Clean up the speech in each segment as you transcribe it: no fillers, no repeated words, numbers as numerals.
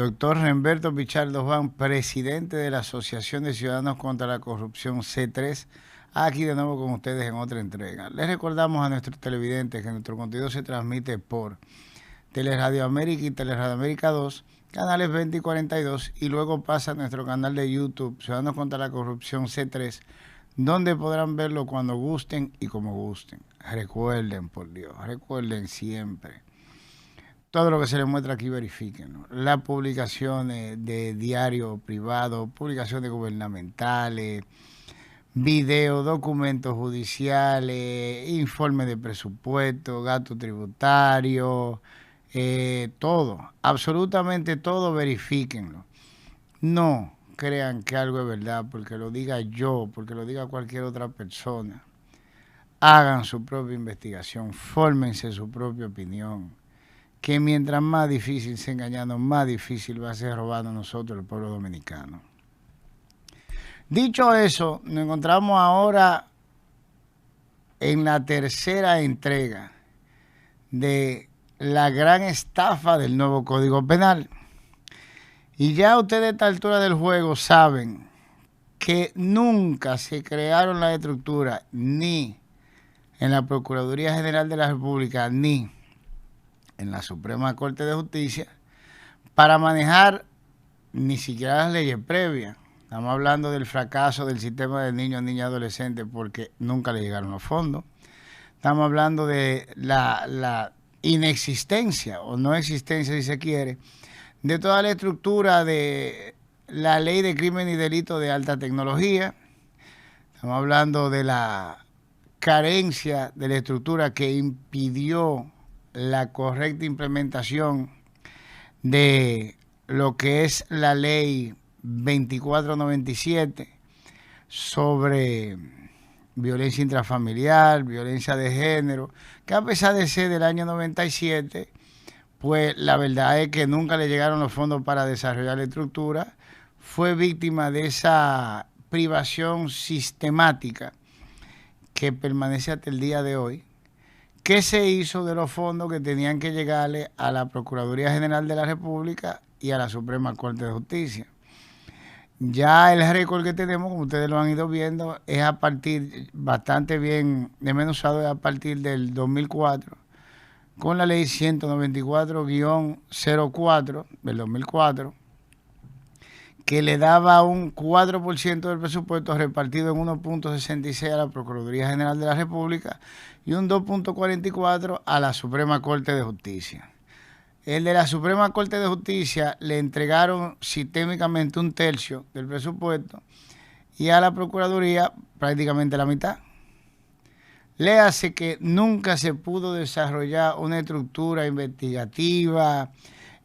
doctor Remberto Pichardo Juan, presidente de la Asociación de Ciudadanos contra la Corrupción C3, aquí de nuevo con ustedes en otra entrega. Les recordamos a nuestros televidentes que nuestro contenido se transmite por Teleradio América y Teleradio América 2, canales 20 y 42, y luego pasa a nuestro canal de YouTube, Ciudadanos contra la Corrupción C3, donde podrán verlo cuando gusten y como gusten. Recuerden, por Dios, recuerden siempre. Todo lo que se les muestra aquí, verifíquenlo. Las publicaciones de diario privado, publicaciones gubernamentales, videos, documentos judiciales, informes de presupuesto, gasto tributario, todo, absolutamente todo, verifíquenlo. No crean que algo es verdad porque lo diga yo, porque lo diga cualquier otra persona. Hagan su propia investigación, fórmense su propia opinión. Que mientras más difícil se engañando, más difícil va a ser robando a nosotros, el pueblo dominicano. Dicho eso, nos encontramos ahora en la tercera entrega de la gran estafa del nuevo Código Penal. Y ya ustedes a esta altura del juego saben que nunca se crearon las estructuras ni en la Procuraduría General de la República ni en la Suprema Corte de Justicia para manejar ni siquiera las leyes previas. Estamos hablando del fracaso del sistema de niños, niñas y adolescentes porque nunca le llegaron los fondos. Estamos hablando de la inexistencia o no existencia, si se quiere, de toda la estructura de la ley de crimen y delito de alta tecnología. Estamos hablando de la carencia de la estructura que impidió la correcta implementación de lo que es la ley 2497 sobre violencia intrafamiliar, violencia de género, que a pesar de ser del año 97, pues la verdad es que nunca le llegaron los fondos para desarrollar la estructura, fue víctima de esa privación sistemática que permanece hasta el día de hoy. ¿Qué se hizo de los fondos que tenían que llegarle a la Procuraduría General de la República y a la Suprema Corte de Justicia? Ya el récord que tenemos, como ustedes lo han ido viendo, es a partir, bastante bien desmenuzado, es a partir del 2004, con la ley 194-04 del 2004, que le daba un 4% del presupuesto repartido en 1.66 a la Procuraduría General de la República y un 2.44 a la Suprema Corte de Justicia. El de la Suprema Corte de Justicia le entregaron sistémicamente un tercio del presupuesto y a la Procuraduría prácticamente la mitad. Le hace que nunca se pudo desarrollar una estructura investigativa,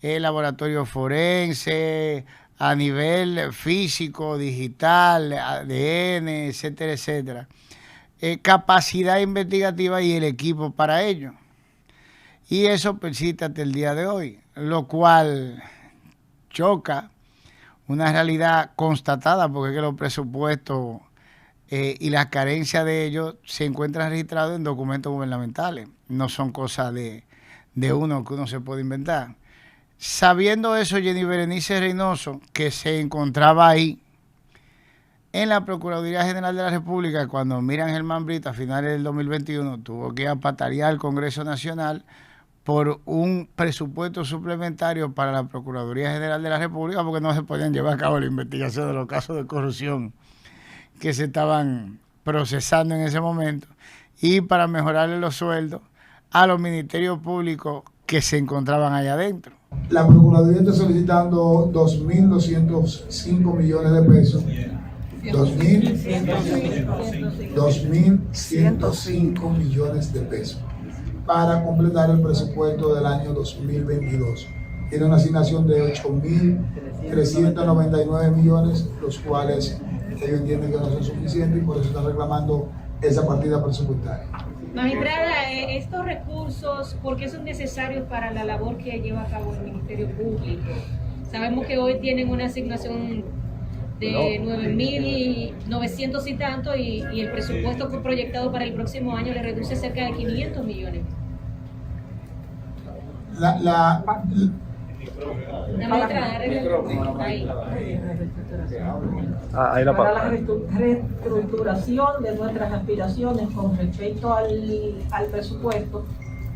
laboratorio forense, a nivel físico, digital, ADN, etcétera, etcétera. Capacidad investigativa y el equipo para ello. Y eso persiste hasta el día de hoy, lo cual choca una realidad constatada, porque es que los presupuestos y las carencias de ellos se encuentran registrados en documentos gubernamentales. No son cosas de uno que uno se puede inventar. Sabiendo eso, Jenny Berenice Reynoso, que se encontraba ahí en la Procuraduría General de la República, cuando Miriam Germán Brito a finales del 2021 tuvo que apatalear al Congreso Nacional por un presupuesto suplementario para la Procuraduría General de la República, porque no se podían llevar a cabo la investigación de los casos de corrupción que se estaban procesando en ese momento, y para mejorarle los sueldos a los ministerios públicos que se encontraban allá adentro. La Procuraduría está solicitando 2.205 millones de pesos. 2.105 millones de pesos para completar el presupuesto del año 2022. Tiene una asignación de 8.399 millones, los cuales ellos entienden que no son suficientes y por eso están reclamando esa partida presupuestaria. Magistrada, estos recursos, ¿por qué son necesarios para la labor que lleva a cabo el Ministerio Público? Sabemos que hoy tienen una asignación de 9.900 y tanto y el presupuesto proyectado para el próximo año le reduce cerca de 500 millones. La magistrada, ahí. Ahí la Para la reestructuración de nuestras aspiraciones con respecto al presupuesto,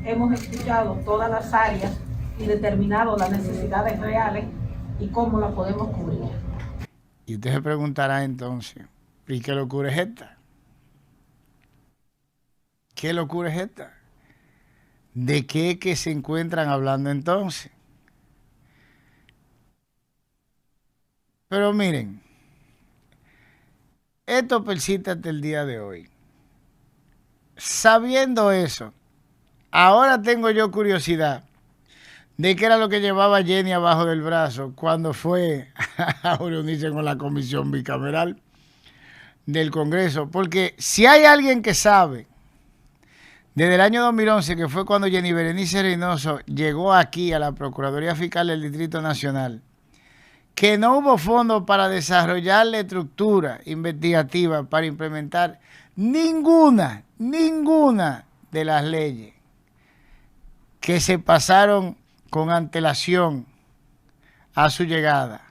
hemos escuchado todas las áreas y determinado las necesidades reales y cómo las podemos cubrir. Y usted se preguntará entonces, ¿y qué locura es esta? ¿Qué locura es esta? ¿De qué que se encuentran hablando entonces? Pero miren, esto persiste hasta el día de hoy. Sabiendo eso, ahora tengo yo curiosidad de qué era lo que llevaba Jenny abajo del brazo cuando fue a reunirse con la comisión bicameral del Congreso. Porque si hay alguien que sabe, desde el año 2011, que fue cuando Jenny Berenice Reynoso llegó aquí a la Procuraduría Fiscal del Distrito Nacional, que no hubo fondos para desarrollar la estructura investigativa para implementar ninguna de las leyes que se pasaron con antelación a su llegada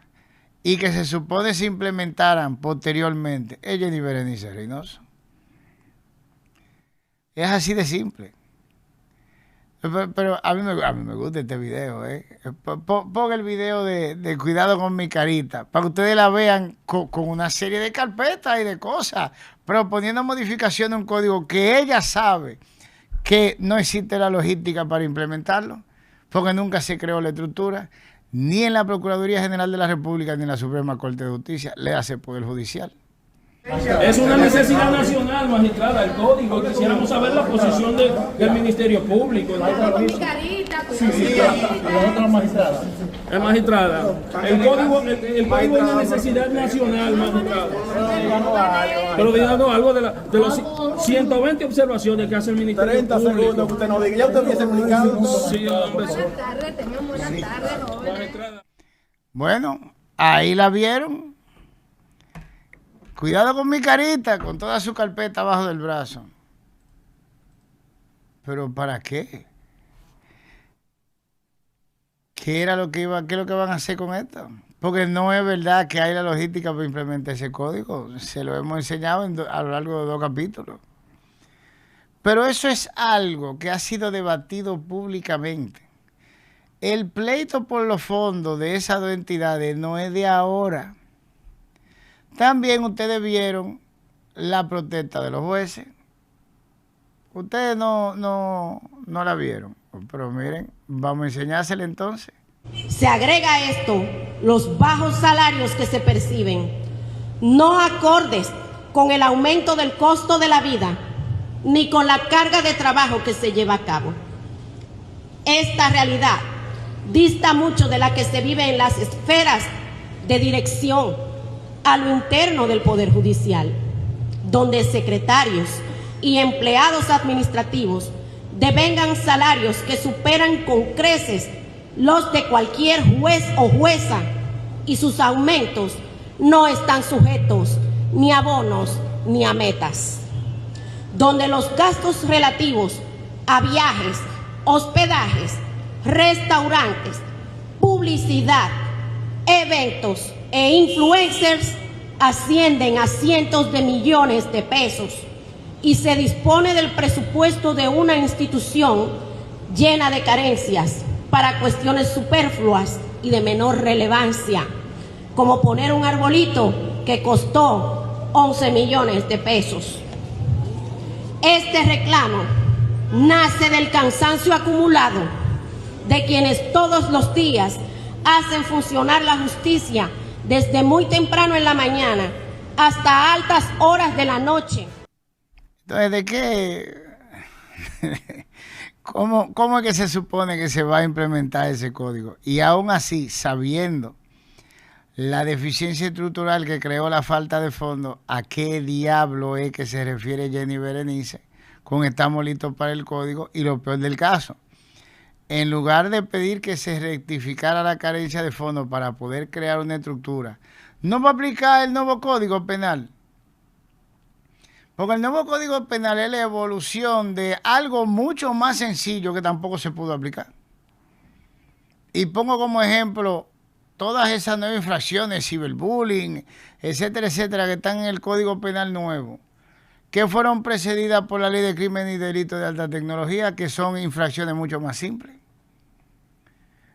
y que se supone se implementaran posteriormente, es Jenny Berenice Reynoso. Es así de simple. Pero a mí me gusta este video. Ponga el video de Cuidado con mi carita, para que ustedes la vean con una serie de carpetas y de cosas, proponiendo modificaciones a un código que ella sabe que no existe la logística para implementarlo, porque nunca se creó la estructura, ni en la Procuraduría General de la República, ni en la Suprema Corte de Justicia, le hace Poder Judicial. Es una necesidad nacional, magistrada, el código. Quisiéramos saber la posición del Ministerio Público. Sí, la magistrada. La magistrada. El código es una necesidad nacional, magistrada. Pero díganos algo de los 120 observaciones que hace el Ministerio 30 Público. 30 segundos que usted no diga. Ya usted hubiese explicado. Sí, hombre. Buenas tardes, tengan buenas tardes, jóvenes. Bueno, ahí la vieron. Cuidado con mi carita, con toda su carpeta abajo del brazo. ¿Pero para qué? ¿Qué es lo que van a hacer con esto? Porque no es verdad que hay la logística para implementar ese código. Se lo hemos enseñado a lo largo de 2 capítulos. Pero eso es algo que ha sido debatido públicamente. El pleito por los fondos de esas 2 entidades no es de ahora. También ustedes vieron la protesta de los jueces. Ustedes no la vieron. Pero miren, vamos a enseñársela entonces. Se agrega a esto los bajos salarios que se perciben, no acordes con el aumento del costo de la vida, ni con la carga de trabajo que se lleva a cabo. Esta realidad dista mucho de la que se vive en las esferas de dirección a lo interno del Poder Judicial, donde secretarios y empleados administrativos devengan salarios que superan con creces los de cualquier juez o jueza, y sus aumentos no están sujetos ni a bonos ni a metas, donde los gastos relativos a viajes, hospedajes, restaurantes, publicidad, eventos e influencers ascienden a cientos de millones de pesos, y se dispone del presupuesto de una institución llena de carencias para cuestiones superfluas y de menor relevancia, como poner un arbolito que costó 11 millones de pesos. Este reclamo nace del cansancio acumulado de quienes todos los días hacen funcionar la justicia desde muy temprano en la mañana hasta altas horas de la noche. Entonces, ¿de qué? ¿Cómo es que se supone que se va a implementar ese código? Y aún así, sabiendo la deficiencia estructural que creó la falta de fondos, ¿a qué diablo es que se refiere Jenny Berenice con estamos listos para el código? Y lo peor del caso, en lugar de pedir que se rectificara la carencia de fondos para poder crear una estructura, no va a aplicar el nuevo código penal. Porque el nuevo código penal es la evolución de algo mucho más sencillo que tampoco se pudo aplicar. Y pongo como ejemplo todas esas nuevas infracciones, ciberbullying, etcétera, etcétera, que están en el Código Penal nuevo, que fueron precedidas por la Ley de Crímenes y Delitos de Alta Tecnología, que son infracciones mucho más simples.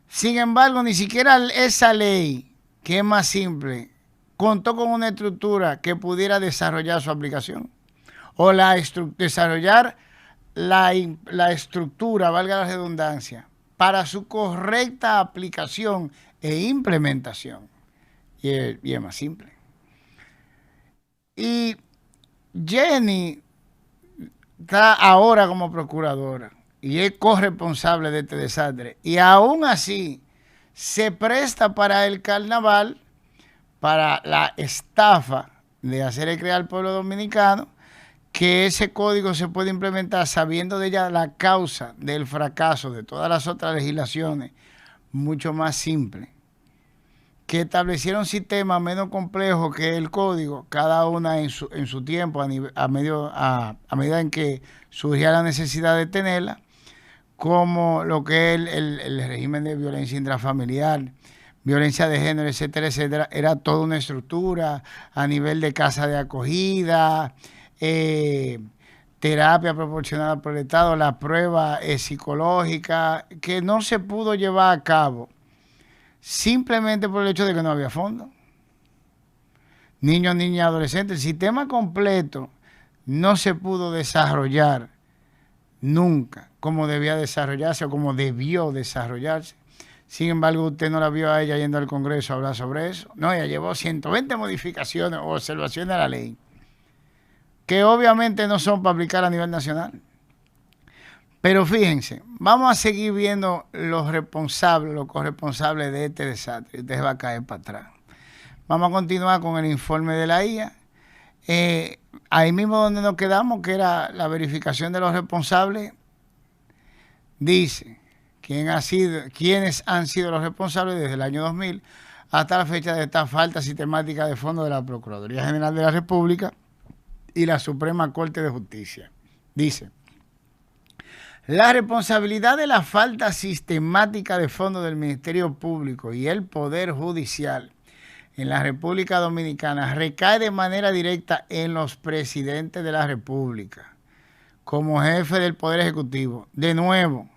Sin embargo, ni siquiera esa ley, que es más simple, contó con una estructura que pudiera desarrollar su aplicación. O desarrollar la estructura, valga la redundancia, para su correcta aplicación e implementación. Y es más simple. Y Jenny está ahora como procuradora y es corresponsable de este desastre. Y aún así se presta para el carnaval, para la estafa de hacer creer al pueblo dominicano que ese código se puede implementar sabiendo de ya la causa del fracaso de todas las otras legislaciones mucho más simples, que establecieron sistemas menos complejos que el código, cada una en su tiempo, a medida en que surgía la necesidad de tenerla, como lo que es el régimen de violencia intrafamiliar, violencia de género, etcétera, etcétera. Era toda una estructura a nivel de casa de acogida, terapia proporcionada por el Estado, la prueba psicológica, que no se pudo llevar a cabo simplemente por el hecho de que no había fondos. Niños, niñas, adolescentes, el sistema completo no se pudo desarrollar nunca como debía desarrollarse o como debió desarrollarse. Sin embargo, usted no la vio a ella yendo al Congreso a hablar sobre eso. No, ella llevó 120 modificaciones o observaciones a la ley, que obviamente no son para aplicar a nivel nacional. Pero fíjense, vamos a seguir viendo los responsables, los corresponsables de este desastre. Usted va a caer para atrás. Vamos a continuar con el informe de la IA. Ahí mismo donde nos quedamos, que era la verificación de los responsables, dice quiénes han sido los responsables desde el año 2000 hasta la fecha de esta falta sistemática de fondos de la Procuraduría General de la República y la Suprema Corte de Justicia. Dice: la responsabilidad de la falta sistemática de fondos del Ministerio Público y el Poder Judicial en la República Dominicana recae de manera directa en los presidentes de la República como jefe del Poder Ejecutivo. De nuevo,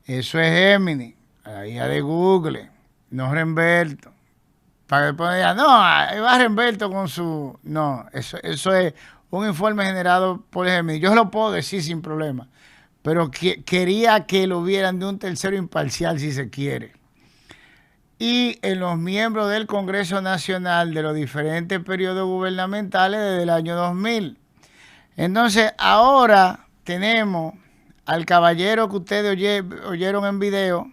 eso es Gemini, la hija de Google, no Remberto. Para que después digan, no, ahí va Remberto con su... No, eso es un informe generado por Gemini. Yo lo puedo decir sin problema, pero quería que lo vieran de un tercero imparcial si se quiere. Y en los miembros del Congreso Nacional de los diferentes periodos gubernamentales desde el año 2000. Entonces, ahora tenemos al caballero que ustedes oyeron en video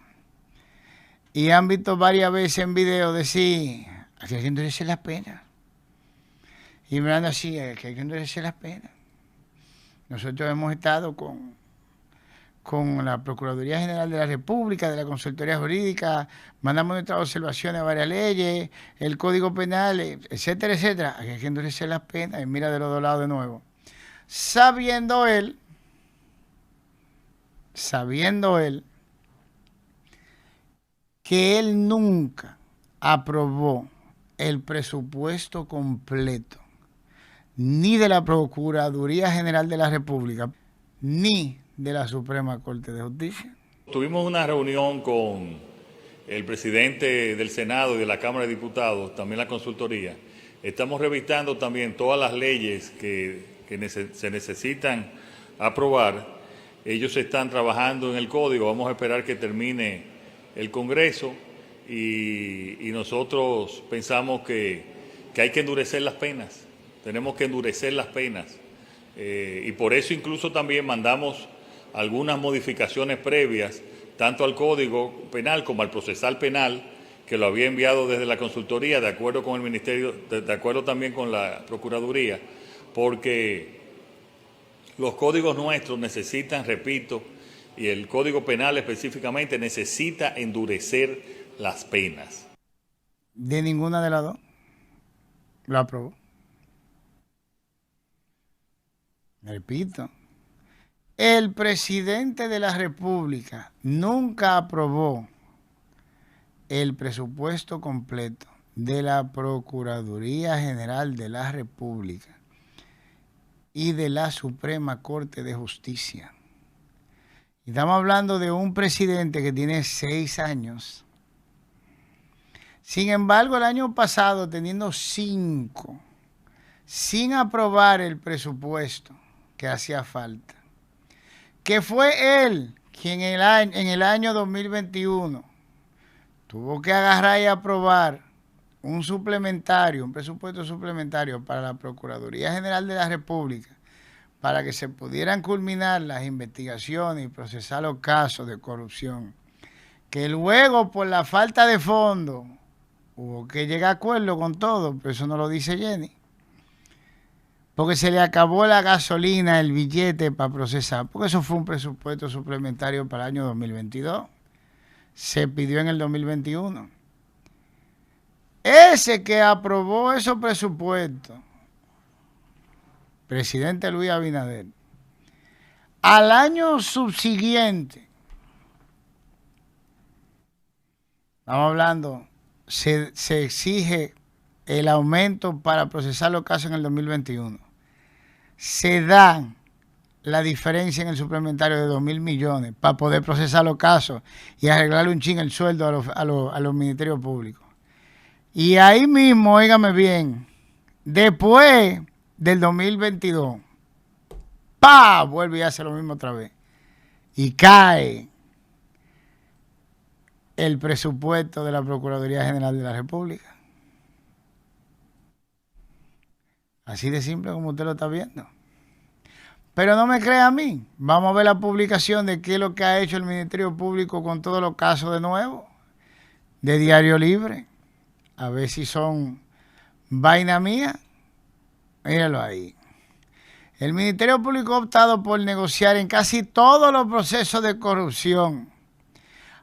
y han visto varias veces en video decir que hay que endurecer las penas. Y mirando así, que hay que endurecer las penas. Nosotros hemos estado con la Procuraduría General de la República, de la Consultoría Jurídica, mandamos nuestras observaciones a varias leyes, el Código Penal, etcétera, etcétera. Hay que endurecer las penas y mira de los dos lados de nuevo. Sabiendo él que él nunca aprobó el presupuesto completo ni de la Procuraduría General de la República, ni de la Suprema Corte de Justicia. Tuvimos una reunión con el presidente del Senado y de la Cámara de Diputados, también la consultoría. Estamos revisando también todas las leyes que se necesitan aprobar. Ellos están trabajando en el código, vamos a esperar que termine el Congreso y nosotros pensamos que hay que endurecer las penas, tenemos que endurecer las penas y por eso incluso también mandamos algunas modificaciones previas, tanto al Código Penal como al Procesal Penal, que lo había enviado desde la consultoría, de acuerdo con el Ministerio, de acuerdo también con la Procuraduría, porque los códigos nuestros necesitan, repito, y el Código Penal específicamente necesita endurecer las penas. De ninguna de las dos lo aprobó. Repito. El presidente de la República nunca aprobó el presupuesto completo de la Procuraduría General de la República y de la Suprema Corte de Justicia. Estamos hablando de un presidente que tiene 6 años. Sin embargo, el año pasado, teniendo 5, sin aprobar el presupuesto que hacía falta, que fue él quien en el año 2021 tuvo que agarrar y aprobar un presupuesto suplementario para la Procuraduría General de la República, para que se pudieran culminar las investigaciones y procesar los casos de corrupción, que luego por la falta de fondos hubo que llegar a acuerdo con todo, pero eso no lo dice Jenny, porque se le acabó la gasolina, el billete para procesar, porque eso fue un presupuesto suplementario para el año 2022, se pidió en el 2021. Ese que aprobó esos presupuestos, presidente Luis Abinader, al año subsiguiente, estamos hablando, se exige el aumento para procesar los casos en el 2021. Se da la diferencia en el suplementario de 2.000 millones para poder procesar los casos y arreglarle un chin el sueldo a los ministerios públicos. Y ahí mismo, óigame bien, después del 2022, ¡pah!, vuelve y hace lo mismo otra vez. Y cae el presupuesto de la Procuraduría General de la República. Así de simple como usted lo está viendo. Pero no me crea a mí. Vamos a ver la publicación de qué es lo que ha hecho el Ministerio Público con todos los casos de nuevo, de Diario Libre. A ver si son vaina mía. Míralo ahí. El Ministerio Público ha optado por negociar en casi todos los procesos de corrupción.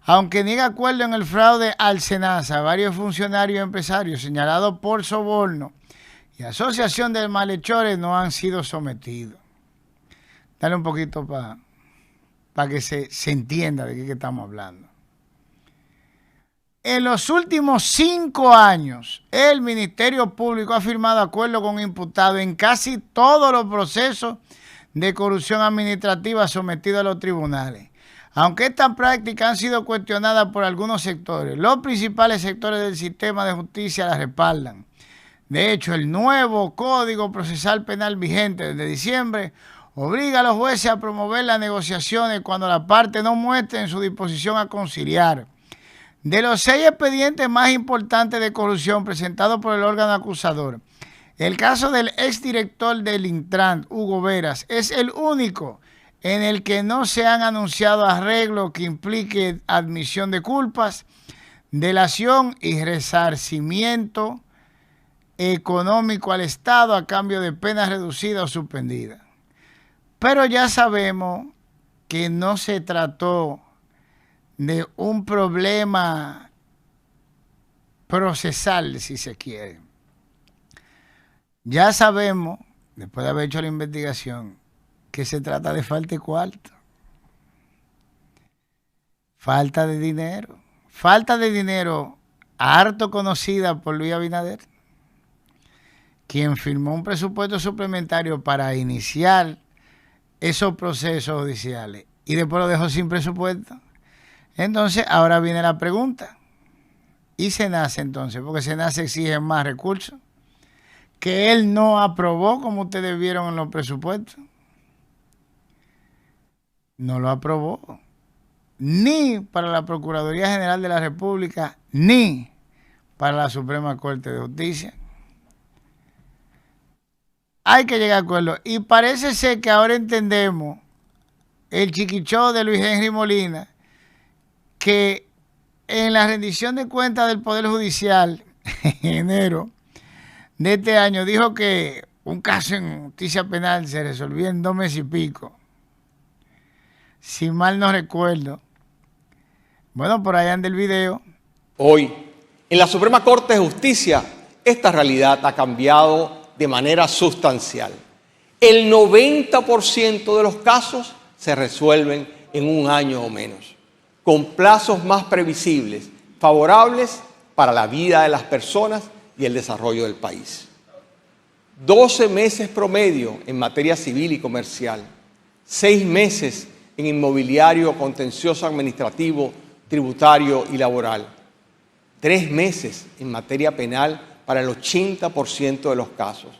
Aunque niega acuerdo en el fraude al SENASA, varios funcionarios y empresarios señalados por soborno y asociación de malhechores no han sido sometidos. Dale un poquito para que se entienda de qué estamos hablando. En los últimos 5 años, el Ministerio Público ha firmado acuerdos con imputados en casi todos los procesos de corrupción administrativa sometidos a los tribunales. Aunque estas prácticas han sido cuestionadas por algunos sectores, los principales sectores del sistema de justicia las respaldan. De hecho, el nuevo Código Procesal Penal vigente desde diciembre obliga a los jueces a promover las negociaciones cuando la parte no muestre su disposición a conciliar. De los 6 expedientes más importantes de corrupción presentados por el órgano acusador, el caso del exdirector del Intran, Hugo Veras, es el único en el que no se han anunciado arreglos que implique admisión de culpas, delación y resarcimiento económico al Estado a cambio de penas reducidas o suspendidas. Pero ya sabemos que no se trató de un problema procesal, si se quiere. Ya sabemos, después de haber hecho la investigación, que se trata de falta de cuarto. Falta de dinero. Falta de dinero harto conocida por Luis Abinader, quien firmó un presupuesto suplementario para iniciar esos procesos judiciales y después lo dejó sin presupuesto. Entonces, ahora viene la pregunta. ¿Y SENASA entonces? Porque SENASA exige más recursos que él no aprobó, como ustedes vieron en los presupuestos. No lo aprobó. Ni para la Procuraduría General de la República, ni para la Suprema Corte de Justicia. Hay que llegar a acuerdo. Y parece ser que ahora entendemos el chiquichó de Luis Henry Molina, que en la rendición de cuentas del Poder Judicial en enero de este año dijo que un caso en justicia penal se resolvía en 2 meses y pico. Si mal no recuerdo. Bueno, por ahí anda el video. Hoy, en la Suprema Corte de Justicia, esta realidad ha cambiado de manera sustancial. El 90% de los casos se resuelven en 1 año o menos, con plazos más previsibles, favorables para la vida de las personas y el desarrollo del país. 12 meses promedio en materia civil y comercial, 6 meses en inmobiliario, contencioso administrativo, tributario y laboral, 3 meses en materia penal para el 80% de los casos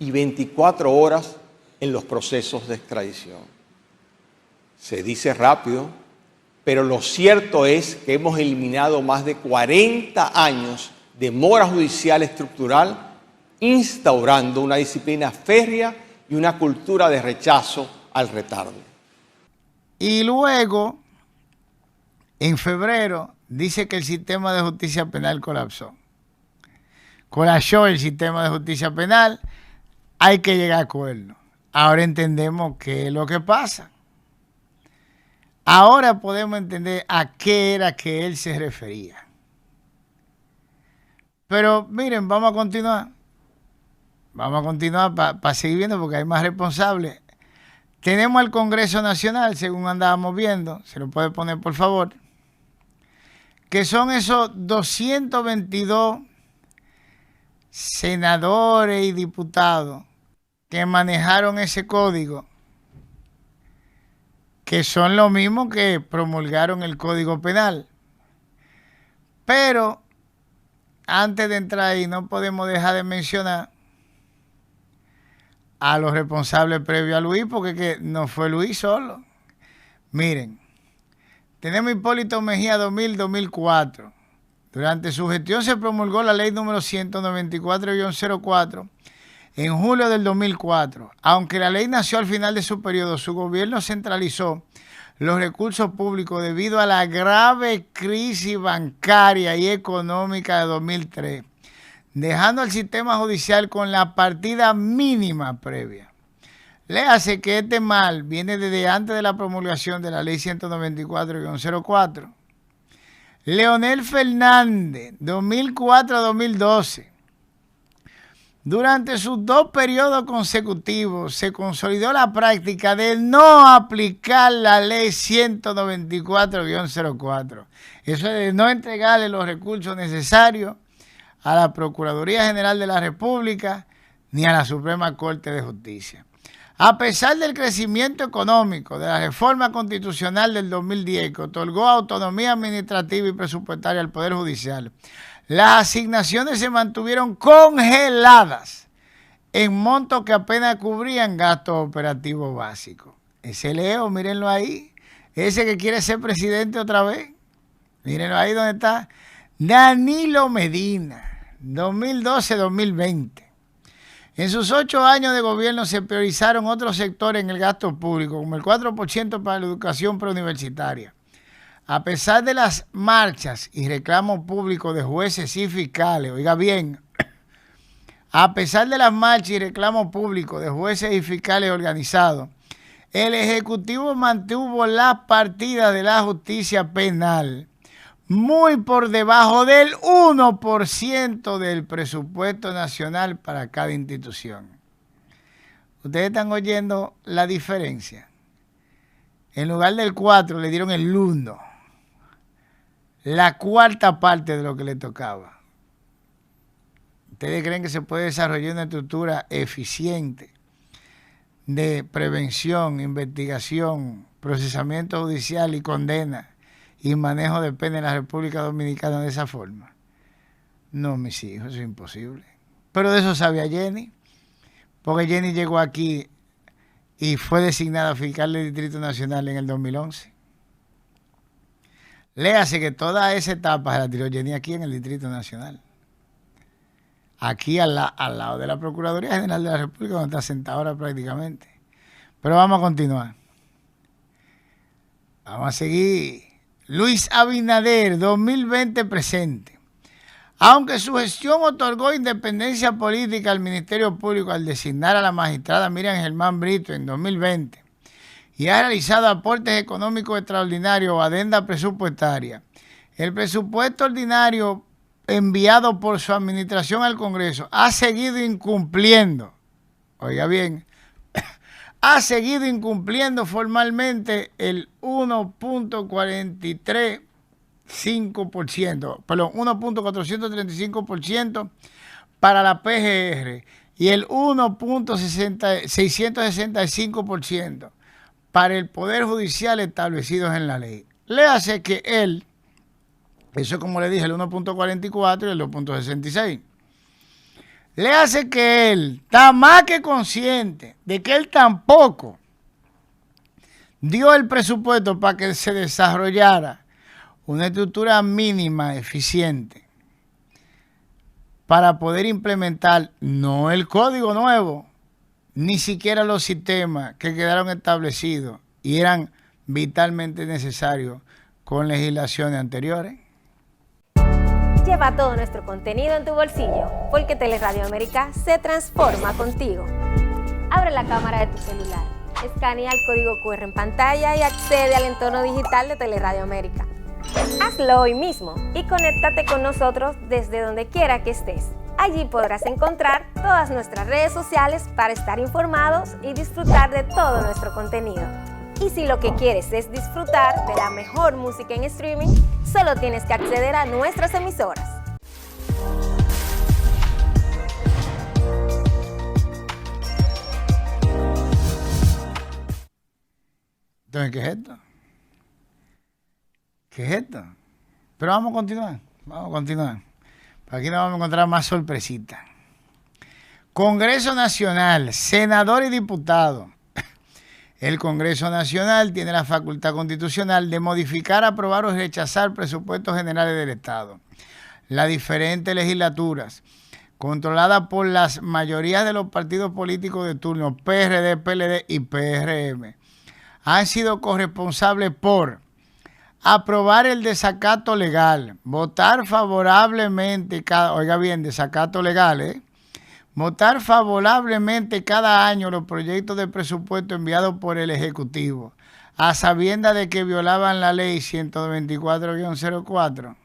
y 24 horas en los procesos de extradición. Se dice rápido, pero lo cierto es que hemos eliminado más de 40 años de mora judicial estructural, instaurando una disciplina férrea y una cultura de rechazo al retardo. Y luego, en febrero, dice que el sistema de justicia penal colapsó. Colapsó el sistema de justicia penal, hay que llegar a acuerdo. Ahora entendemos qué es lo que pasa. Ahora podemos entender a qué era que él se refería. Pero miren, vamos a continuar. Vamos a continuar para seguir viendo porque hay más responsables. Tenemos el Congreso Nacional, según andábamos viendo, se lo puede poner por favor, que son esos 222 senadores y diputados que manejaron ese código, que son los mismos que promulgaron el Código Penal. Pero antes de entrar ahí, no podemos dejar de mencionar a los responsables previos a Luis, porque que no fue Luis solo. Miren, tenemos Hipólito Mejía 2000-2004. Durante su gestión se promulgó la ley número 194-04 en julio del 2004. Aunque la ley nació al final de su periodo, su gobierno centralizó los recursos públicos debido a la grave crisis bancaria y económica de 2003. Dejando al sistema judicial con la partida mínima previa. Léase que este mal viene desde antes de la promulgación de la ley 194-04. Leonel Fernández, 2004-2012. Durante sus 2 periodos consecutivos se consolidó la práctica de no aplicar la ley 194-04. Eso es de no entregarle los recursos necesarios a la Procuraduría General de la República ni a la Suprema Corte de Justicia. A pesar del crecimiento económico de la reforma constitucional del 2010 que otorgó autonomía administrativa y presupuestaria al Poder Judicial, las asignaciones se mantuvieron congeladas en montos que apenas cubrían gastos operativos básicos. Ese Leo, mírenlo ahí, ese que quiere ser presidente otra vez, mírenlo ahí donde está, Danilo Medina, 2012-2020. En sus 8 años de gobierno se priorizaron otros sectores en el gasto público, como el 4% para la educación preuniversitaria. A pesar de las marchas y reclamos públicos de jueces y fiscales, oiga bien, a pesar de las marchas y reclamos públicos de jueces y fiscales organizados, el Ejecutivo mantuvo las partidas de la justicia penal muy por debajo del 1% del presupuesto nacional para cada institución. Ustedes están oyendo la diferencia. En lugar del 4 le dieron el 1, la cuarta parte de lo que le tocaba. ¿Ustedes creen que se puede desarrollar una estructura eficiente de prevención, investigación, procesamiento judicial y condena y manejo de pena en la República Dominicana de esa forma? No, mis hijos, eso es imposible. Pero de eso sabía Jenny, porque Jenny llegó aquí y fue designada fiscal del Distrito Nacional en el 2011. Léase que toda esa etapa se la tiró Jenny aquí en el Distrito Nacional. Aquí al lado de la Procuraduría General de la República, donde está sentada ahora prácticamente. Pero vamos a continuar. Vamos a seguir. Luis Abinader, 2020 presente. Aunque su gestión otorgó independencia política al Ministerio Público al designar a la magistrada Miriam Germán Brito en 2020 y ha realizado aportes económicos extraordinarios o adenda presupuestaria, el presupuesto ordinario enviado por su administración al Congreso ha seguido incumpliendo, oiga bien, ha seguido incumpliendo formalmente el 1.43 1.435% para la PGR y el 1.665% para el Poder Judicial establecidos en la ley. Le hace que él, eso como le dije, el 1.44 y el 2.66, le hace que él está más que consciente de que él tampoco dio el presupuesto para que se desarrollara una estructura mínima eficiente para poder implementar no el código nuevo, ni siquiera los sistemas que quedaron establecidos y eran vitalmente necesarios con legislaciones anteriores. Lleva todo nuestro contenido en tu bolsillo, porque Teleradio América se transforma contigo. Abre la cámara de tu celular, escanea el código QR en pantalla y accede al entorno digital de Teleradio América. Hazlo hoy mismo y conéctate con nosotros desde donde quiera que estés. Allí podrás encontrar todas nuestras redes sociales para estar informados y disfrutar de todo nuestro contenido. Y si lo que quieres es disfrutar de la mejor música en streaming, solo tienes que acceder a nuestras emisoras. Entonces, ¿qué es esto? ¿Qué es esto? Pero vamos a continuar. Aquí nos vamos a encontrar más sorpresitas. Congreso Nacional, senador y diputado. El Congreso Nacional tiene la facultad constitucional de modificar, aprobar o rechazar presupuestos generales del Estado. Las diferentes legislaturas, controladas por las mayorías de los partidos políticos de turno, PRD, PLD y PRM, han sido corresponsables por aprobar el desacato legal, votar favorablemente desacato legal, votar favorablemente cada año los proyectos de presupuesto enviados por el Ejecutivo, a sabiendas de que violaban la ley 124-04.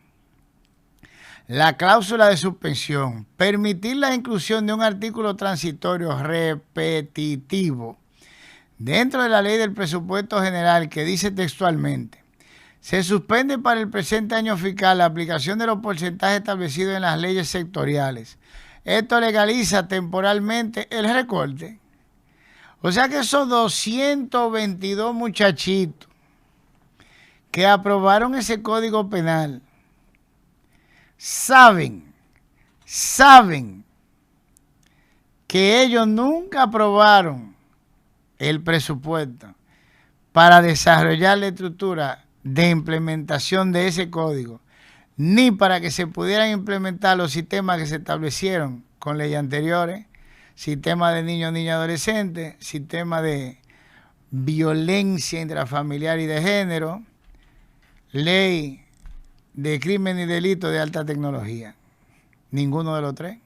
La cláusula de suspensión, permitir la inclusión de un artículo transitorio repetitivo dentro de la ley del presupuesto general que dice textualmente: se suspende para el presente año fiscal la aplicación de los porcentajes establecidos en las leyes sectoriales. Esto legaliza temporalmente el recorte. O sea que esos 222 muchachitos que aprobaron ese código penal saben que ellos nunca aprobaron el presupuesto para desarrollar la estructura de implementación de ese código, ni para que se pudieran implementar los sistemas que se establecieron con leyes anteriores, sistema de niños, niñas, adolescentes, sistema de violencia intrafamiliar y de género, ley de crimen y delito de alta tecnología. Ninguno de los tres.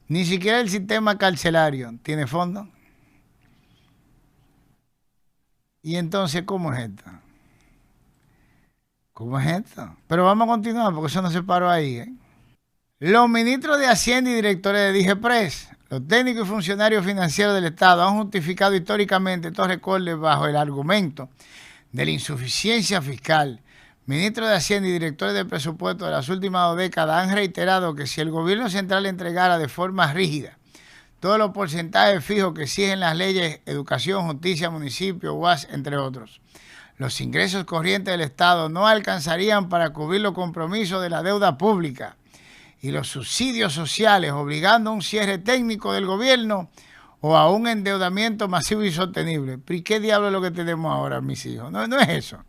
Ni siquiera el sistema carcelario tiene fondos. Y entonces, ¿cómo es esto? ¿Cómo es esto? Pero vamos a continuar porque eso no se paró ahí. Los ministros de Hacienda y directores de DIGEPRES, los técnicos y funcionarios financieros del Estado han justificado históricamente estos recortes bajo el argumento de la insuficiencia fiscal. Ministros de Hacienda y directores de presupuesto de las últimas 2 décadas han reiterado que si el gobierno central entregara de forma rígida todos los porcentajes fijos que exigen las leyes educación, justicia, municipio, UAS, entre otros, los ingresos corrientes del Estado no alcanzarían para cubrir los compromisos de la deuda pública y los subsidios sociales, obligando a un cierre técnico del gobierno o a un endeudamiento masivo y sostenible. ¿Pero y qué diablo es lo que tenemos ahora, mis hijos? No es eso.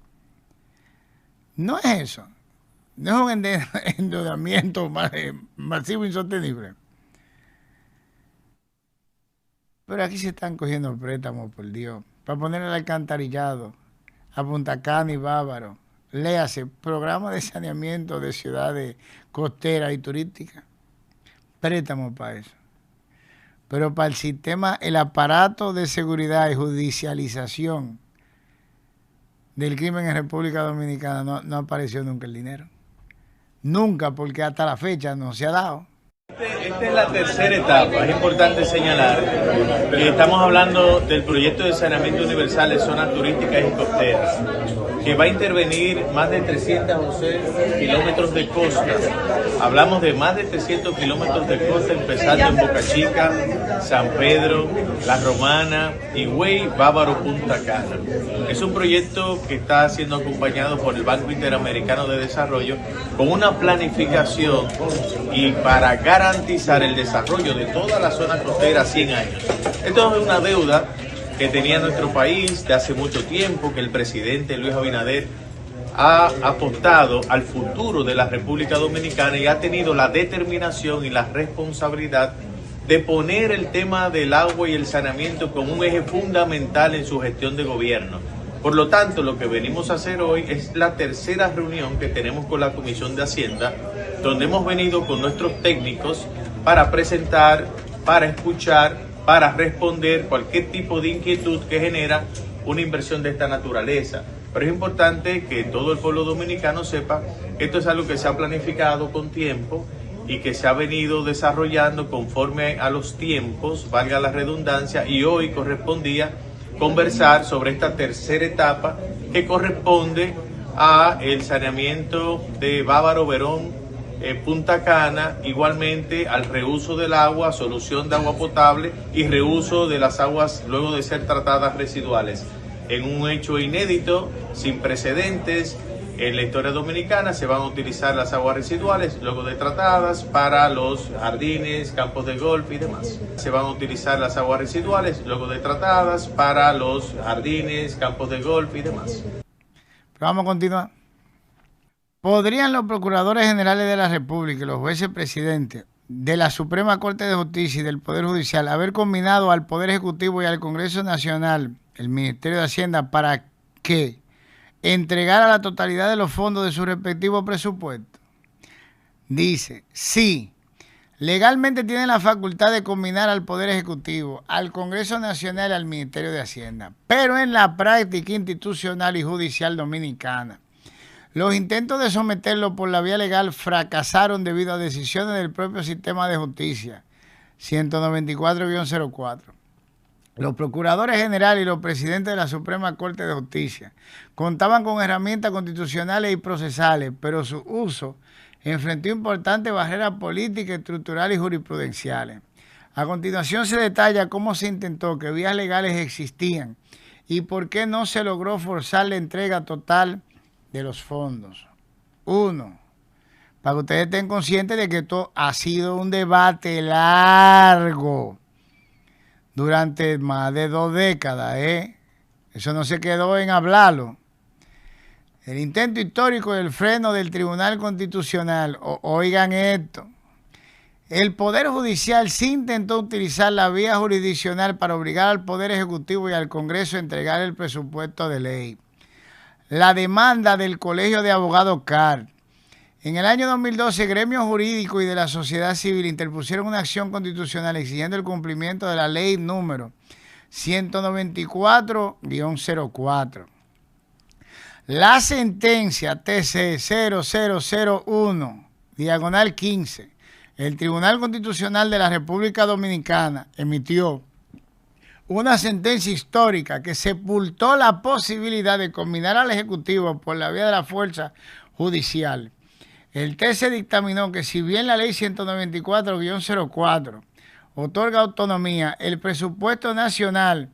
No es eso. No es un endeudamiento masivo e insostenible. Pero aquí se están cogiendo préstamos, por Dios, para poner el alcantarillado a Punta Cana y Bávaro. Léase, programa de saneamiento de ciudades costeras y turísticas. Préstamos para eso. Pero para el sistema, el aparato de seguridad y judicialización del crimen en República Dominicana no apareció nunca el dinero. Nunca, porque hasta la fecha no se ha dado. Esta es la tercera etapa. Es importante señalar que estamos hablando del proyecto de saneamiento universal de zonas turísticas y costeras. que va a intervenir más de 311 kilómetros de costa. Hablamos de más de 300 kilómetros de costa, empezando en Boca Chica, San Pedro, La Romana, Higüey, Bávaro, Punta Cana. Es un proyecto que está siendo acompañado por el Banco Interamericano de Desarrollo con una planificación y para garantizar el desarrollo de toda la zona costera 100 años. Esto es una deuda que tenía nuestro país de hace mucho tiempo, que el presidente Luis Abinader ha apostado al futuro de la República Dominicana y ha tenido la determinación y la responsabilidad de poner el tema del agua y el saneamiento como un eje fundamental en su gestión de gobierno. Por lo tanto, lo que venimos a hacer hoy es la tercera reunión que tenemos con la Comisión de Hacienda, donde hemos venido con nuestros técnicos para presentar, para escuchar, para responder cualquier tipo de inquietud que genera una inversión de esta naturaleza. Pero es importante que todo el pueblo dominicano sepa que esto es algo que se ha planificado con tiempo y que se ha venido desarrollando conforme a los tiempos, valga la redundancia, y hoy correspondía conversar sobre esta tercera etapa que corresponde a el saneamiento de Bávaro, Verón, Punta Cana, igualmente al reuso del agua, solución de agua potable y reuso de las aguas luego de ser tratadas residuales. En un hecho inédito, sin precedentes, en la historia dominicana se van a utilizar las aguas residuales luego de tratadas para los jardines, campos de golf y demás. Se van a utilizar las aguas residuales luego de tratadas para los jardines, campos de golf y demás. Vamos a continuar. ¿Podrían los procuradores generales de la República y los jueces presidentes de la Suprema Corte de Justicia y del Poder Judicial haber combinado al Poder Ejecutivo y al Congreso Nacional, el Ministerio de Hacienda, para que entregara la totalidad de los fondos de su respectivo presupuesto? Dice, sí, legalmente tienen la facultad de combinar al Poder Ejecutivo, al Congreso Nacional y al Ministerio de Hacienda, pero en la práctica institucional y judicial dominicana, los intentos de someterlo por la vía legal fracasaron debido a decisiones del propio sistema de justicia, 194-04. Los procuradores generales y los presidentes de la Suprema Corte de Justicia contaban con herramientas constitucionales y procesales, pero su uso enfrentó importantes barreras políticas, estructurales y jurisprudenciales. A continuación se detalla cómo se intentó que vías legales existían y por qué no se logró forzar la entrega total de los fondos. 1. Para que ustedes estén conscientes de que esto ha sido un debate largo durante más de 2 décadas, Eso no se quedó en hablarlo. El intento histórico del freno del Tribunal Constitucional, oigan esto, el Poder Judicial sí intentó utilizar la vía jurisdiccional para obligar al Poder Ejecutivo y al Congreso a entregar el presupuesto de ley. La demanda del Colegio de Abogados CAR. En el año 2012, gremios jurídicos y de la sociedad civil interpusieron una acción constitucional exigiendo el cumplimiento de la ley número 194-04. La sentencia TC 0001, diagonal 15, el Tribunal Constitucional de la República Dominicana emitió una sentencia histórica que sepultó la posibilidad de combinar al Ejecutivo por la vía de la fuerza judicial. El TC dictaminó que si bien la ley 194-04 otorga autonomía, el presupuesto nacional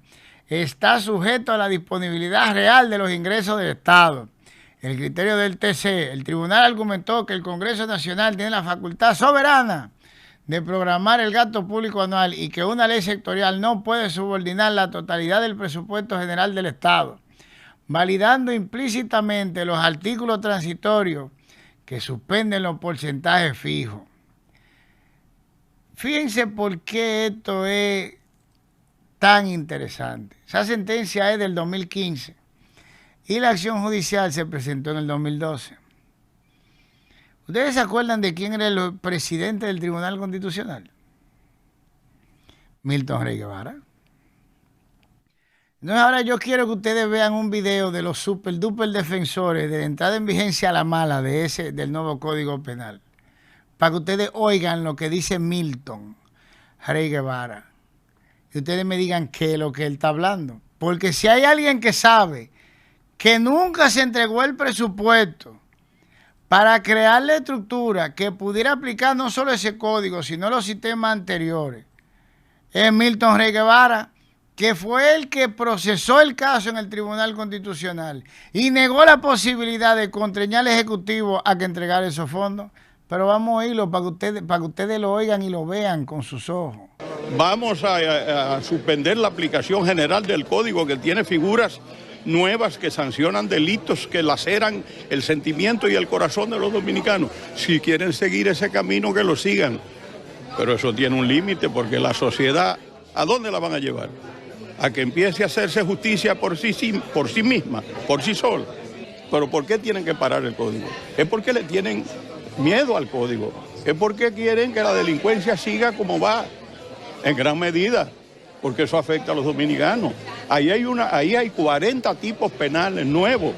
está sujeto a la disponibilidad real de los ingresos del Estado. El criterio del TC, el tribunal argumentó que el Congreso Nacional tiene la facultad soberana de programar el gasto público anual y que una ley sectorial no puede subordinar la totalidad del presupuesto general del Estado, validando implícitamente los artículos transitorios que suspenden los porcentajes fijos. Fíjense por qué esto es tan interesante. Esa sentencia es del 2015 y la acción judicial se presentó en el 2012. ¿Ustedes se acuerdan de quién era el presidente del Tribunal Constitucional? Milton Rey Guevara. Entonces ahora yo quiero que ustedes vean un video de los super duper defensores de la entrada en vigencia a la mala del nuevo Código Penal, para que ustedes oigan lo que dice Milton Rey Guevara y ustedes me digan qué es lo que él está hablando. Porque si hay alguien que sabe que nunca se entregó el presupuesto para crear la estructura que pudiera aplicar no solo ese código, sino los sistemas anteriores, es Milton Rey Guevara, que fue el que procesó el caso en el Tribunal Constitucional y negó la posibilidad de constreñir al Ejecutivo a que entregara esos fondos. Pero vamos a oírlo para que ustedes lo oigan y lo vean con sus ojos. Vamos a suspender la aplicación general del código, que tiene figuras nuevas que sancionan delitos que laceran el sentimiento y el corazón de los dominicanos. Si quieren seguir ese camino, que lo sigan. Pero eso tiene un límite, porque la sociedad, ¿a dónde la van a llevar? A que empiece a hacerse justicia por sí misma, por sí sola. Pero ¿por qué tienen que parar el código? Es porque le tienen miedo al código. Es porque quieren que la delincuencia siga como va, en gran medida, porque eso afecta a los dominicanos. Ahí hay 40 tipos penales nuevos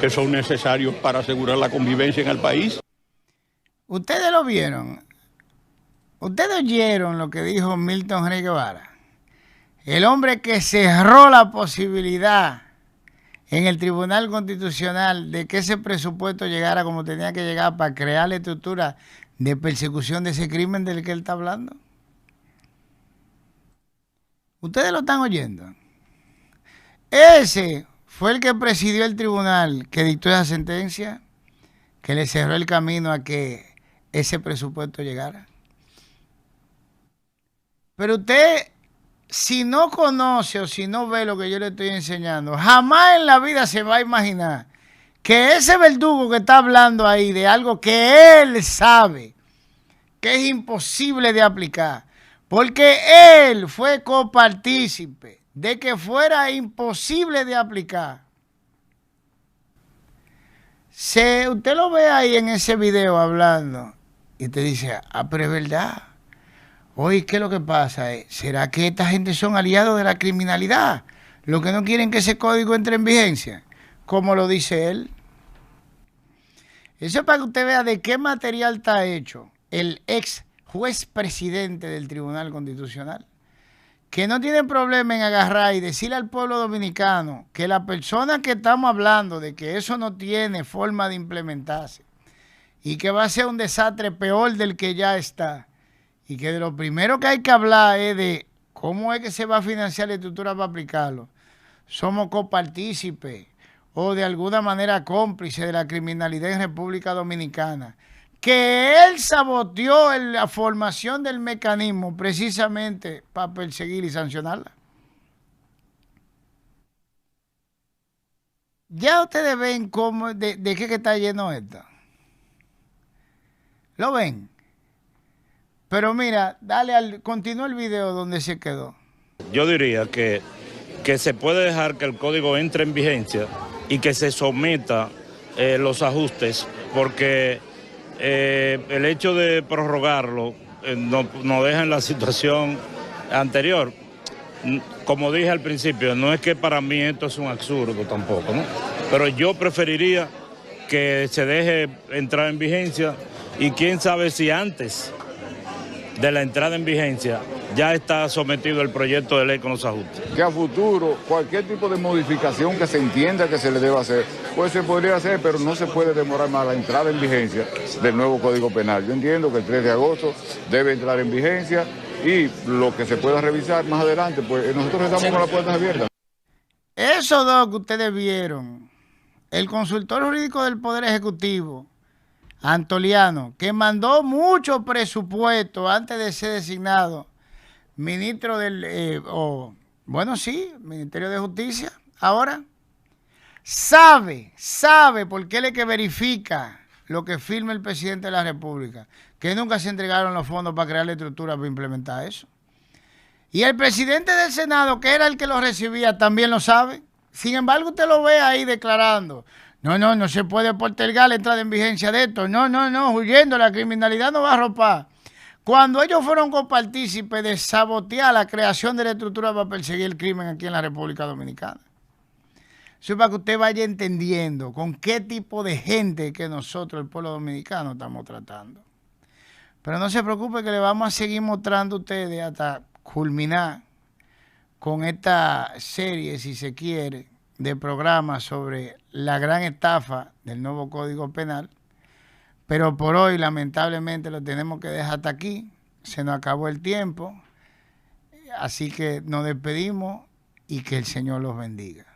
que son necesarios para asegurar la convivencia en el país. Ustedes lo vieron. Ustedes oyeron lo que dijo Milton Rey Guevara, el hombre que cerró la posibilidad en el Tribunal Constitucional de que ese presupuesto llegara como tenía que llegar para crear la estructura de persecución de ese crimen del que él está hablando. Ustedes lo están oyendo. Ese fue el que presidió el tribunal que dictó esa sentencia, que le cerró el camino a que ese presupuesto llegara. Pero usted, si no conoce o si no ve lo que yo le estoy enseñando, jamás en la vida se va a imaginar que ese verdugo que está hablando ahí de algo que él sabe que es imposible de aplicar, porque él fue copartícipe de que fuera imposible de aplicar. Usted lo ve ahí en ese video hablando y te dice, pero es verdad. Oye, ¿qué es lo que pasa? ¿Será que esta gente son aliados de la criminalidad? Lo que no quieren que ese código entre en vigencia, como lo dice él. Eso es para que usted vea de qué material está hecho el ex juez presidente del Tribunal Constitucional, que no tiene problema en agarrar y decirle al pueblo dominicano que la persona que estamos hablando de que eso no tiene forma de implementarse y que va a ser un desastre peor del que ya está, y que de lo primero que hay que hablar es de cómo es que se va a financiar la estructura para aplicarlo. Somos copartícipes o de alguna manera cómplices de la criminalidad en República Dominicana. Que él saboteó la formación del mecanismo precisamente para perseguir y sancionarla. Ya ustedes ven cómo, de qué que está lleno esto. ¿Lo ven? Pero mira, continúa el video donde se quedó. Yo diría que se puede dejar que el código entre en vigencia y que se someta los ajustes, porque el hecho de prorrogarlo nos deja en la situación anterior. Como dije al principio, no es que para mí esto es un absurdo tampoco, ¿no? Pero yo preferiría que se deje entrar en vigencia y quién sabe si antes de la entrada en vigencia ya está sometido el proyecto de ley con los ajustes. Que a futuro cualquier tipo de modificación que se entienda que se le deba hacer, pues se podría hacer, pero no se puede demorar más la entrada en vigencia del nuevo Código Penal. Yo entiendo que el 3 de agosto debe entrar en vigencia y lo que se pueda revisar más adelante, pues nosotros estamos con las puertas abiertas. Esos dos que ustedes vieron, el consultor jurídico del Poder Ejecutivo, Antoliano, que mandó mucho presupuesto antes de ser designado ministro del, Ministerio de Justicia, ahora, sabe, porque él es que verifica lo que firma el presidente de la República, que nunca se entregaron los fondos para crear la estructura para implementar eso. Y el presidente del Senado, que era el que lo recibía, también lo sabe. Sin embargo, usted lo ve ahí declarando, no se puede postergar la entrada en vigencia de esto. No, huyendo, la criminalidad no va a arropar. Cuando ellos fueron copartícipes de sabotear la creación de la estructura para perseguir el crimen aquí en la República Dominicana. Eso es para que usted vaya entendiendo con qué tipo de gente que nosotros, el pueblo dominicano, estamos tratando. Pero no se preocupe que le vamos a seguir mostrando a ustedes hasta culminar con esta serie, si se quiere, de programa sobre la gran estafa del nuevo Código Penal, pero por hoy lamentablemente lo tenemos que dejar hasta aquí. Se nos acabó el tiempo, así que nos despedimos y que el Señor los bendiga.